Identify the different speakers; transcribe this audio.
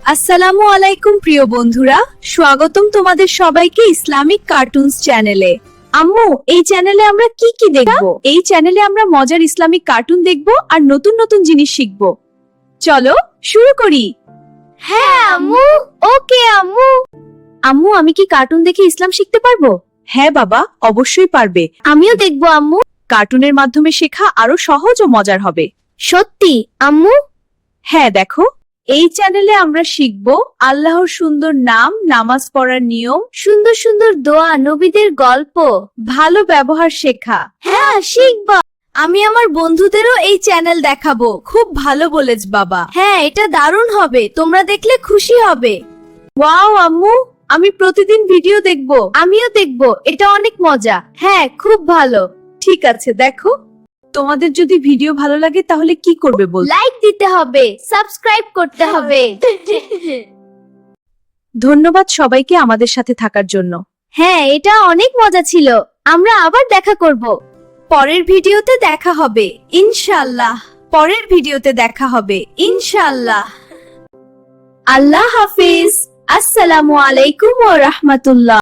Speaker 1: আসসালামু আলাইকুম প্রিয় বন্ধুরা, স্বাগতম তোমাদের সবাইকে ইসলামিক কার্টুনস চ্যানেলে। আম্মু, এই চ্যানেলে আমরা কি কি দেখব? এই চ্যানেলে আমরা মজার ইসলামিক কার্টুন দেখব আর নতুন নতুন জিনিস শিখব। চলো শুরু করি।
Speaker 2: হ্যাঁ আম্মু, ওকে আম্মু।
Speaker 1: আম্মু, আমি কি কার্টুন দেখে ইসলাম শিখতে পারবো? হ্যাঁ বাবা, অবশ্যই পারবে।
Speaker 2: আমিও দেখবো আম্মু।
Speaker 1: কার্টুনের মাধ্যমে শেখা আরো সহজ ও মজার হবে।
Speaker 2: সত্যি আম্মু?
Speaker 1: হ্যাঁ দেখো, এই চ্যানেলে আমরা শিখব আল্লাহর সুন্দর নাম, নামাজ পড়ার নিয়ম,
Speaker 2: সুন্দর সুন্দর দোয়া, নবীদের গল্প।
Speaker 1: ভালো ব্যবহার শেখা।
Speaker 2: হ্যাঁ শিখবো।
Speaker 1: আমি আমার বন্ধুদেরও এই চ্যানেল দেখাবো। খুব ভালো বলেছ বাবা।
Speaker 2: হ্যাঁ, এটা দারুণ হবে, তোমরা দেখলে খুশি হবে।
Speaker 1: ওয়াও আম্মু, আমি প্রতিদিন ভিডিও দেখব।
Speaker 2: আমিও দেখবো, এটা অনেক মজা। হ্যাঁ, খুব ভালো।
Speaker 1: ঠিক আছে, দেখো তোমাদের যদি ভিডিও ভালো লাগে তাহলে কি করবে বল?
Speaker 2: লাইক দিতে হবে, সাবস্ক্রাইব করতে হবে।
Speaker 1: ধন্যবাদ সবাইকে আমাদের সাথে থাকার জন্য।
Speaker 2: হ্যাঁ, এটা অনেক মজা ছিল। আমরা আবার দেখা করব।
Speaker 1: পরের ভিডিওতে দেখা হবে ইনশাআল্লাহ। পরের ভিডিওতে দেখা হবে ইনশাআল্লাহ। আল্লাহ হাফিজ। আসসালামু আলাইকুম ওয়া রাহমাতুল্লাহ।